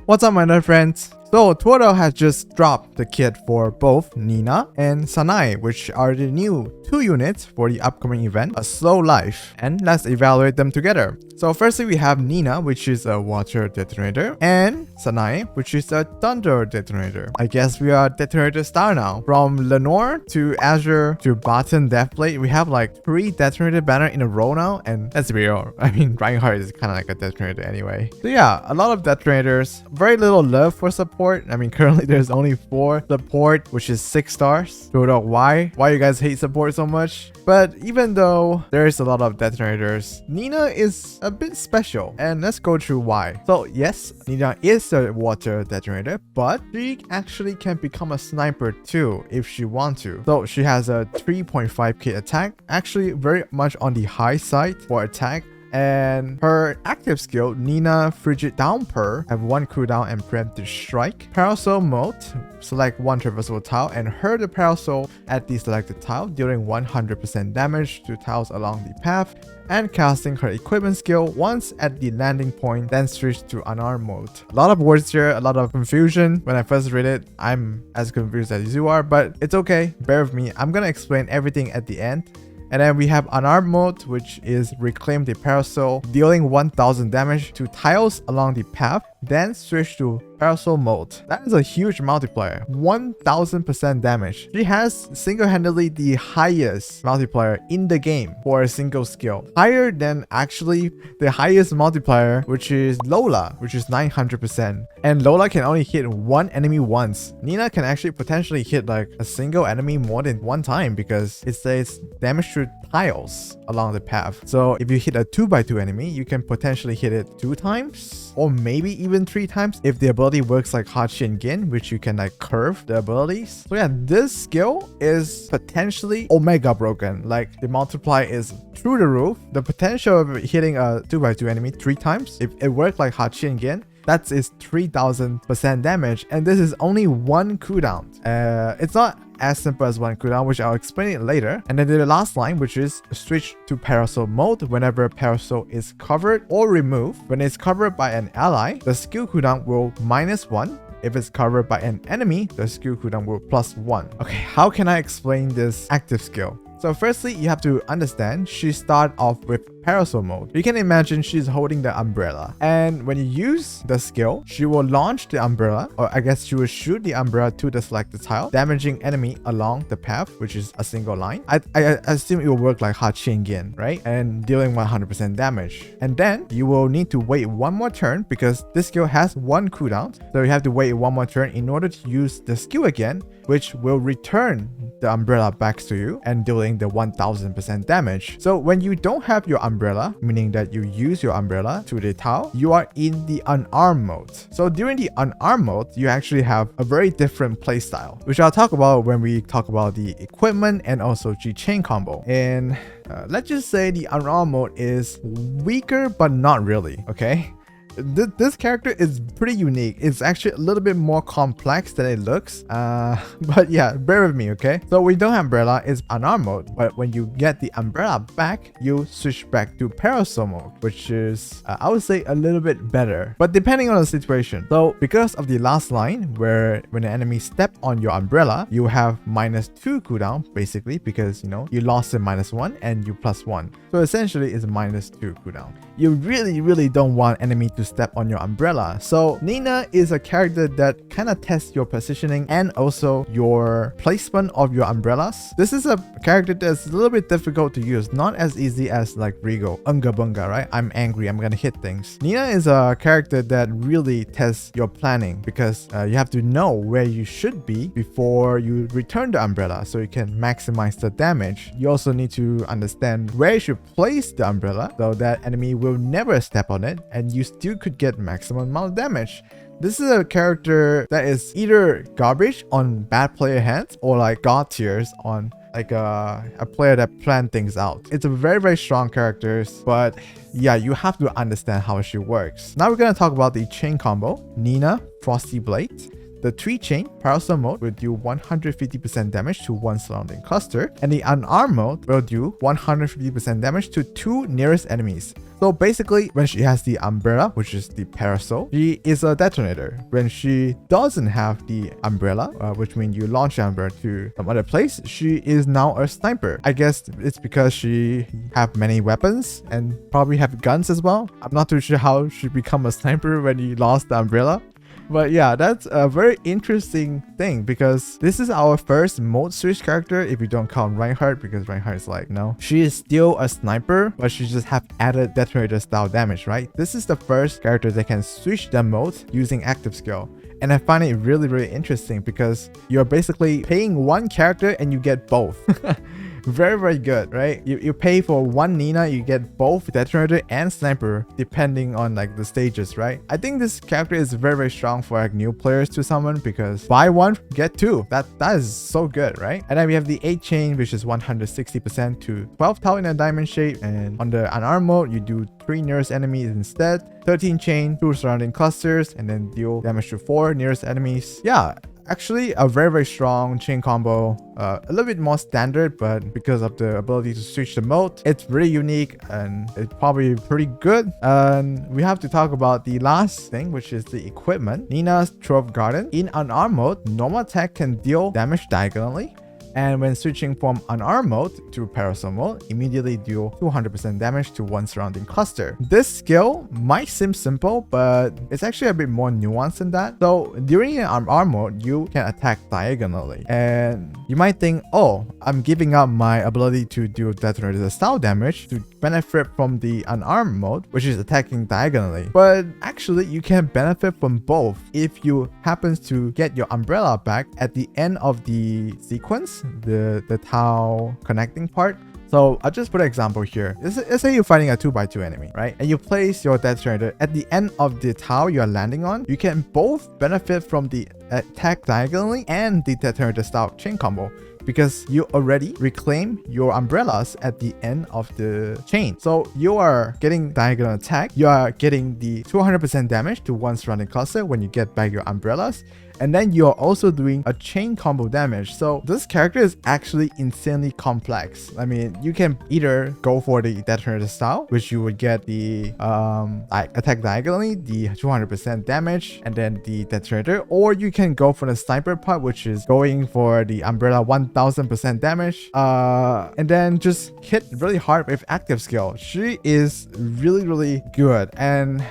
What's up, my nerd friends? So Twitter has just dropped the kit for both Nina and Sanae, which are the new 2 units for the upcoming event, A Slow Life, and let's evaluate them together. So firstly, we have Nina, which is a water detonator, and Sanae, which is a thunder detonator. I guess we are detonator star now. From Lenore to Azure to Barton Deathblade, we have like 3 detonator banner in a row now, and let's be real, I mean, Reinhardt is kind of like a detonator anyway. So yeah, a lot of detonators, very little love for support. I mean, currently there's only 4 support, which is 6 stars. Don't know why you guys hate support so much. But even though there's a lot of detonators, Nina is a bit special, and let's go through why. So yes, Nina is a water detonator, but she actually can become a sniper too if she wants to. So she has a 3.5k attack, actually very much on the high side for attack. And her active skill, Nina Frigid Downpour, have 1 cooldown and preemptive strike. Parasol mode, select 1 traversable tile and hurl the parasol at the selected tile, dealing 100% damage to tiles along the path, and casting her equipment skill once at the landing point, then switch to unarmed mode. A lot of words here, a lot of confusion. When I first read it, I'm as confused as you are, but it's okay, bear with me. I'm gonna explain everything at the end. And then we have unarmed mode, which is reclaim the parasol, dealing 1000 damage to tiles along the path, then switch to parasol mode. That is a huge multiplier, 1000% damage. She has single-handedly the highest multiplier in the game for a single skill, higher than actually the highest multiplier, which is Lola, which is 900%. And Lola can only hit 1 enemy once. Nina can actually potentially hit like a single enemy more than 1 time because it says damage to tiles along the path. So if you hit a 2x2 enemy, you can potentially hit it 2 times or maybe even 3 times if the ability works like Hachi and Gin, which you can like curve the abilities. So yeah, this skill is potentially omega broken. Like the multiplier is through the roof. The potential of hitting a 2x2 enemy 3 times, if it worked like Hachi and Gin, that is 3000% damage, and this is only 1 cooldown. It's not as simple as 1 cooldown, which I'll explain it later. And then the last line, which is switch to parasol mode whenever parasol is covered or removed. When it's covered by an ally, the skill cooldown will -1. If it's covered by an enemy, the skill cooldown will +1. Okay, how can I explain this active skill? So firstly, you have to understand she starts off with parasol mode. You can imagine she's holding the umbrella, and when you use the skill, she will launch the umbrella, or I guess she will shoot the umbrella to the selected tile, damaging enemy along the path, which is a single line. I assume it will work like Hachi and Gin, right? And dealing 100% damage. And then you will need to wait 1 more turn because this skill has 1 cooldown. So you have to wait 1 more turn in order to use the skill again, which will return the umbrella back to you and dealing the 1000% damage. So when you don't have your umbrella, meaning that you use your umbrella to the tile, you are in the unarmed mode. So during the unarmed mode, you actually have a very different playstyle, which I'll talk about when we talk about the equipment and also G-Chain combo. And let's just say the unarmed mode is weaker, but not really, okay? This character is pretty unique. It's actually a little bit more complex than it looks. But yeah, bear with me, okay? So we don't have umbrella, it's unarmed mode. But when you get the umbrella back, you switch back to parasol mode, which is, I would say, a little bit better. But depending on the situation. So because of the last line, where when an enemy step on your umbrella, you have -2 cooldown, basically, because, you know, you lost it -1 and you +1. So essentially, it's -2 cooldown. You really don't want enemy to step on your umbrella. So Nina is a character that kind of tests your positioning and also your placement of your umbrellas. This is a character that's a little bit difficult to use, not as easy as like Rigo, Unga Bunga, right? I'm angry, I'm gonna hit things. Nina is a character that really tests your planning because you have to know where you should be before you return the umbrella so you can maximize the damage. You also need to understand where you should place the umbrella so that enemy will never step on it and you still could get maximum amount of damage. This is a character that is either garbage on bad player hands or like god tiers on like a player that planned things out. It's a very strong character, but yeah, you have to understand how she works. Now we're gonna talk about the chain combo. Nina, Frosty Blade. The 3-chain parasol mode will do 150% damage to one surrounding cluster, and the unarmed mode will do 150% damage to 2 nearest enemies. So basically, when she has the umbrella, which is the parasol, she is a detonator. When she doesn't have the umbrella, which means you launch the umbrella to some other place, she is now a sniper. I guess it's because she have many weapons and probably have guns as well. I'm not too sure how she become a sniper when you lost the umbrella. But yeah, that's a very interesting thing because this is our first mode switch character if you don't count Reinhardt, because Reinhardt is like, no, she is still a sniper, but she just have added detonator style damage, right? This is the first character that can switch the modes using active skill. And I find it really, really interesting because you're basically paying one character and you get both. Very, very good, right? You pay for one Nina, you get both detonator and sniper depending on like the stages, right? I think this character is very, very strong for like new players to summon because buy one, get two. That is so good, right? And then we have the 8-chain, which is 160% to 12 tau in a diamond shape. And on the unarmed mode, you do 3 nearest enemies instead. 13-chain, 2 surrounding clusters, and then deal damage to 4 nearest enemies. Yeah. Actually, a very, very strong chain combo. A little bit more standard, but because of the ability to switch the mode, it's really unique and it's probably pretty good. And we have to talk about the last thing, which is the equipment. Nina's Trove Garden. In unarmed mode, normal attack can deal damage diagonally. And when switching from unarmed mode to parasol mode, immediately deal 200% damage to one surrounding cluster. This skill might seem simple, but it's actually a bit more nuanced than that. So during an unarmed mode, you can attack diagonally. And you might think, oh, I'm giving up my ability to do detonator style damage to benefit from the unarmed mode, which is attacking diagonally. But actually, you can benefit from both if you happen to get your umbrella back at the end of the sequence, the tau connecting part. So I'll just put an example here. Let's say you're fighting a 2x2 enemy, right? And you place your detonator at the end of the tau you're landing on. You can both benefit from the attack diagonally and the detonator style chain combo, because you already reclaim your umbrellas at the end of the chain. So you are getting diagonal attack, you are getting the 200% damage to one surrounding cluster when you get back your umbrellas, and then you're also doing a chain combo damage. So this character is actually insanely complex. I mean, you can either go for the detonator style, which you would get the attack diagonally, the 200% damage, and then the detonator, or you can go for the sniper part, which is going for the umbrella 1000% damage, and then just hit really hard with active skill. She is really, really good, and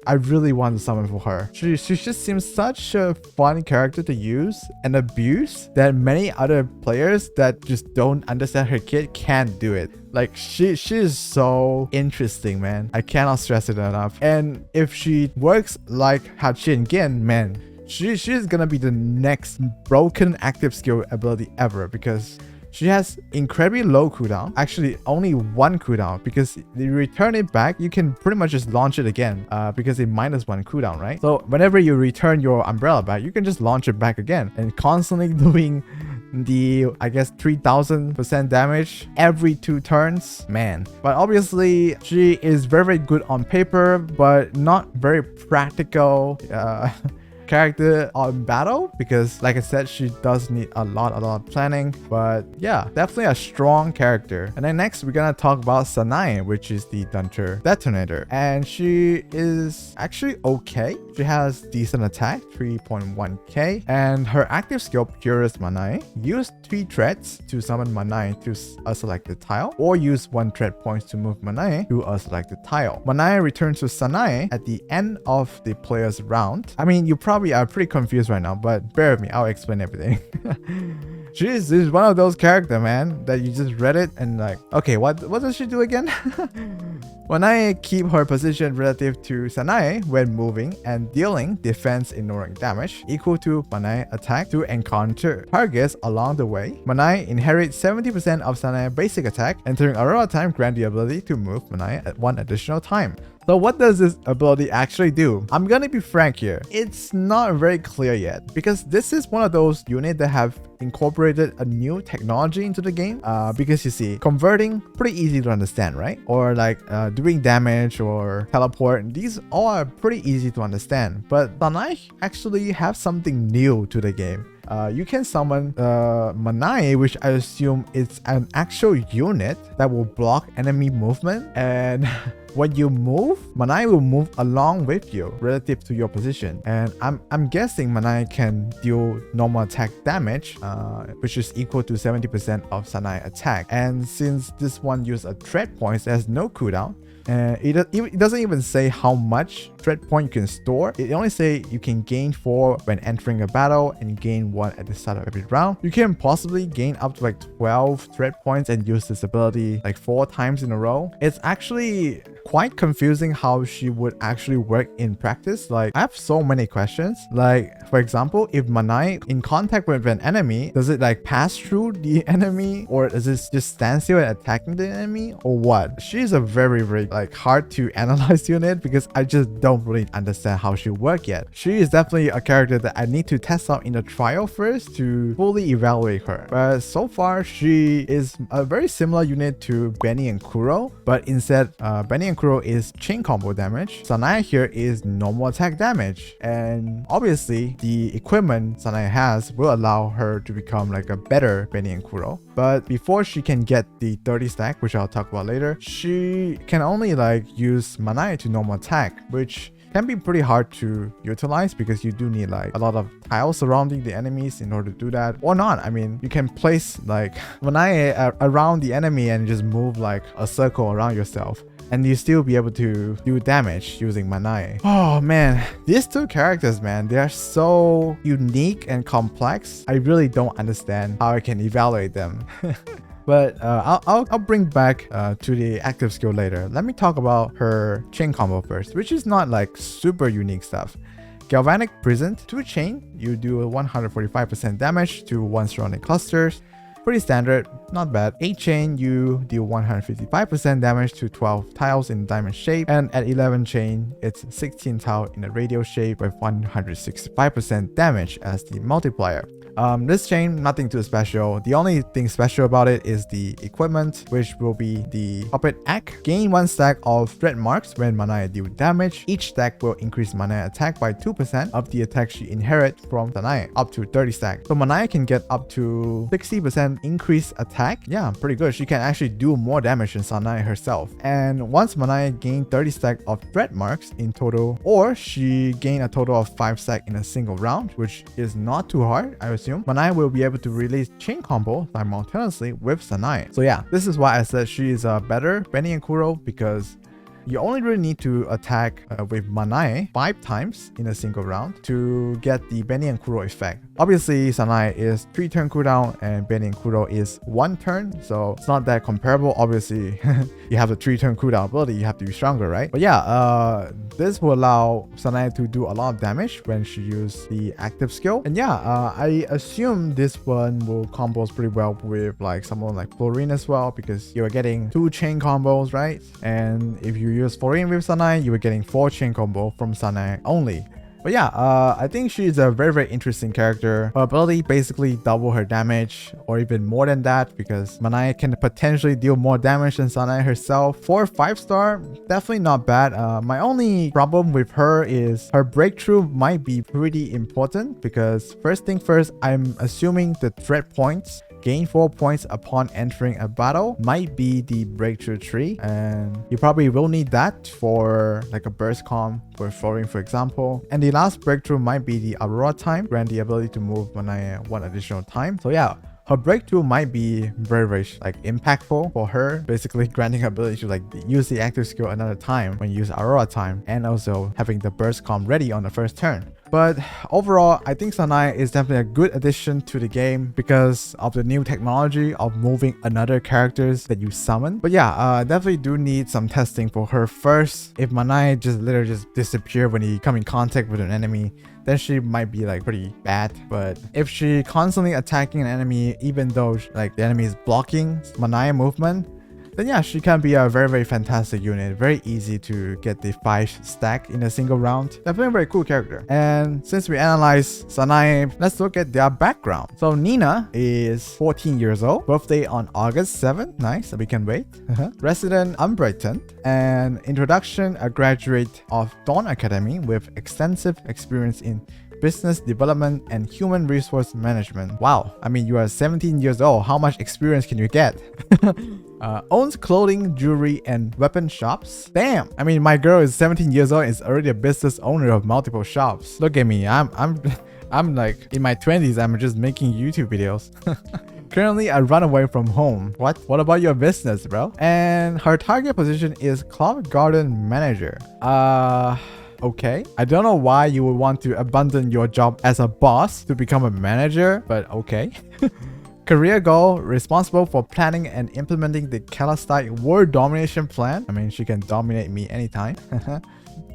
I really want to summon for her. She just seems such a fun character to use and abuse that many other players that just don't understand her kit can't do it. Like, she is so interesting, man. I cannot stress it enough. And if she works like Hachin Gen, man, she's gonna be the next broken active skill ability ever, because she has incredibly low cooldown, actually only 1 cooldown, because you return it back, you can pretty much just launch it again because it -1 cooldown, right? So whenever you return your umbrella back, you can just launch it back again and constantly doing the, I guess, 3000% damage every 2 turns, man. But obviously, she is very, very good on paper, but not very practical character on battle, because like I said, she does need a lot of planning. But yeah, definitely a strong character. And then next we're gonna talk about Sanae, which is the Dunter Detonator, and she is actually okay. She has decent attack, 3.1k, and her active skill, Purest Manae. Use 3 threads to summon Manae to a selected tile, or use 1 thread points to move Manae to a selected tile. Manae returns to Sanae at the end of the player's round. I mean, you probably are pretty confused right now, but bear with me, I'll explain everything. She's one of those characters, man, that you just read it and like, okay, what does she do again? Manae keep her position relative to Sanae when moving and dealing defense ignoring damage equal to Manae attack to encounter targets along the way. Manae inherits 70% of Sanae basic attack, and during Aurora time grant the ability to move Manae at 1 additional time. So what does this ability actually do? I'm gonna be frank here. It's not very clear yet because this is one of those units that have incorporated a new technology into the game. Because you see, converting pretty easy to understand, right? Or like doing damage or teleport. These all are pretty easy to understand. But Sanae actually have something new to the game. You can summon Sanae, which I assume is an actual unit that will block enemy movement, and when you move, Sanae will move along with you relative to your position. And I'm guessing Sanae can deal normal attack damage, which is equal to 70% of Sanae attack. And since this one uses a threat point, there's no cooldown. It doesn't even say how much threat point you can store. It only say you can gain 4 when entering a battle and gain 1 at the start of every round. You can possibly gain up to like 12 threat points and use this ability like 4 times in a row. It's actually quite confusing how she would actually work in practice. Like, I have so many questions. Like, for example, if Sanae in contact with an enemy, does it like pass through the enemy, or does it just stand still and attacking the enemy, or what? She's a very like hard to analyze unit because I just don't really understand how she work yet. She is definitely a character that I need to test out in the trial first to fully evaluate her. But so far, she is a very similar unit to Benny and Kuro, but instead Benny and Kuro is chain combo damage. Sanae here is normal attack damage, and obviously the equipment Sanae has will allow her to become like a better Benny and Kuro. But before she can get the 30 stack, which I'll talk about later, she can only like use Sanae to normal attack, which can be pretty hard to utilize because you do need like a lot of tiles surrounding the enemies in order to do that, or not. I mean, you can place like Sanae around the enemy and just move like a circle around yourself, and you still be able to do damage using Sanae. Oh man, these two characters, man, they are so unique and complex. I really don't understand how I can evaluate them. But I'll bring back to the active skill later. Let me talk about her chain combo first, which is not like super unique stuff. Galvanic Prison, 2 chain, you do 145% damage to 1 surrounding clusters. Pretty standard, not bad. 8 chain, you deal 155% damage to 12 tiles in diamond shape. And at 11 chain, it's 16 tile in a radial shape with 165% damage as the multiplier. This chain, nothing too special. The only thing special about it is the equipment, which will be the puppet act. Gain 1 stack of threat marks when Sanae deal damage. Each stack will increase Sanae attack by 2% of the attack she inherits from Sanae, up to 30 stacks. So Sanae can get up to 60% increased attack. Yeah, pretty good. She can actually do more damage than Sanae herself. And once Sanae gain 30 stack of threat marks in total, or she gain a total of 5 stack in a single round, which is not too hard, I assume, Sanae will be able to release chain combo simultaneously with Sanae. So yeah, this is why I said she is a better Benny and Kuro, because you only really need to attack with Sanae 5 times in a single round to get the Benny and Kuro effect. Obviously, Sanae is 3 turn cooldown and Benny and Kuro is 1 turn, so it's not that comparable. Obviously, you have the 3 turn cooldown ability, you have to be stronger, right? But yeah, this will allow Sanae to do a lot of damage when she uses the active skill. And yeah, I assume this one will combos pretty well with like someone like Florine as well, because you're getting 2 chain combos, right? And if you use Florine with Sanae, you were getting 4 chain combo from Sanae only. But yeah, I think she's a very interesting character. Her ability basically double her damage, or even more than that, because Sanae can potentially deal more damage than Sanae herself. For 5-star, definitely not bad. My only problem with her is her breakthrough might be pretty important, because first thing first, I'm assuming the threat points gain 4 points upon entering a battle might be the breakthrough tree, and you probably will need that for like a burst comp for Florine, for example. And the last breakthrough might be the Aurora time, grant the ability to move Sanae 1 additional time. So yeah, her breakthrough might be very like impactful for her, basically granting her ability to like use the active skill another time when you use Aurora time, and also having the burst comp ready on the first turn. But overall, I think Sanae is definitely a good addition to the game because of the new technology of moving another characters that you summon. But yeah, definitely do need some testing for her first. If Sanae just literally just disappear when you come in contact with an enemy, then she might be like pretty bad. But if she constantly attacking an enemy, even though like the enemy is blocking Sanae movement, then yeah, she can be a very fantastic unit. Very easy to get the 5 stack in a single round. Definitely a very cool character. And since we analyze Sanae, let's look at their background. So Nina is 14 years old, birthday on August 7th. Nice, we can wait. Resident Unbrighton, and introduction, a graduate of Dawn Academy with extensive experience in business development and human resource management. Wow, I mean, you are 17 years old. How much experience can you get? Owns clothing, jewelry, and weapon shops. Damn, I mean, my girl is 17 years old and is already a business owner of multiple shops. Look at me, I'm like in my 20s. I'm just making YouTube videos. Currently, I run away from home. What about your business, bro? And her target position is Cloud Garden Manager. Okay. I don't know why you would want to abandon your job as a boss to become a manager, but okay. Career goal, responsible for planning and implementing the Calistite world domination plan. I mean, she can dominate me anytime.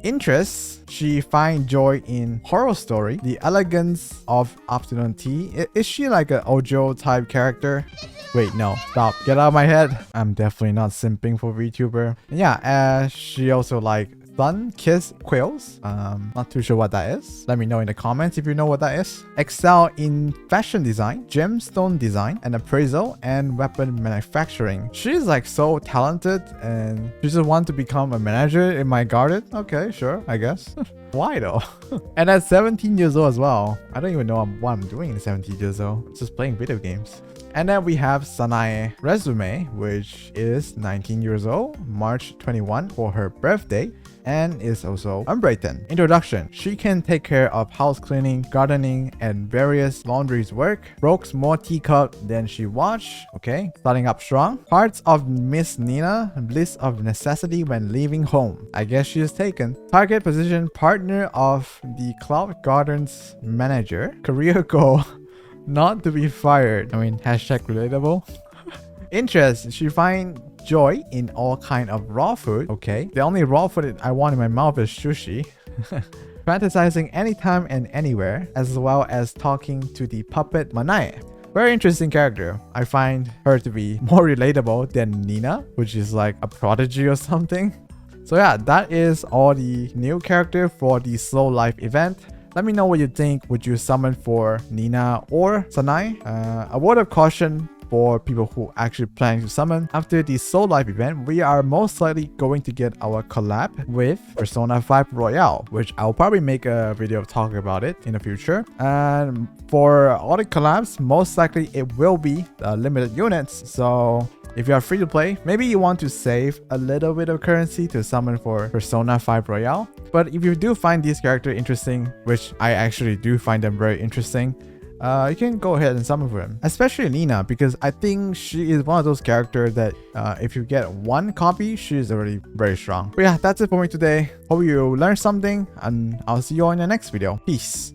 Interests, she finds joy in horror story, the elegance of afternoon tea. Is she like an Ojo type character? Wait, no, stop, get out of my head. I'm definitely not simping for VTuber. And yeah, she also like sun-kissed quills. Not too sure what that is. Let me know in the comments if you know what that is. Excel in fashion design, gemstone design, and appraisal, and weapon manufacturing. She's like so talented and she just wants to become a manager in my garden. Okay, sure, I guess. Why though? And at 17 years old as well. I don't even know what I'm doing at 17 years old. Just playing video games. And then we have Sanae resume, which is 19 years old, March 21 for her birthday, and is also Unbrighton. Introduction, she can take care of house cleaning, gardening, and various laundry's work. Broke more teacup than she washed. Okay, starting up strong. Parts of Miss Nina, bliss of necessity when leaving home. I guess she is taken. Target position, partner of the Cloud Gardens manager. Career goal, not to be fired. I mean, hashtag relatable. Interest, she finds joy in all kind of raw food. Okay, the only raw food I want in my mouth is sushi. Fantasizing anytime and anywhere, as well as talking to the puppet Manae. Very interesting character. I find her to be more relatable than Nina, which is like a prodigy or something. So yeah, that is all the new character for the Slow Life event. Let me know what you think. Would you summon for Nina or Sanae? A word of caution for people who actually plan to summon. After the Soul Life event, we are most likely going to get our collab with Persona 5 Royale, which I'll probably make a video talking about it in the future. And for all the collabs, most likely it will be limited units. So if you are free to play, maybe you want to save a little bit of currency to summon for Persona 5 Royale. But if you do find these characters interesting, which I actually do find them very interesting, you can go ahead and summon for him. Especially Nina, because I think she is one of those characters that if you get one copy, she is already very strong. But yeah, that's it for me today. Hope you learned something, and I'll see you all in the next video. Peace.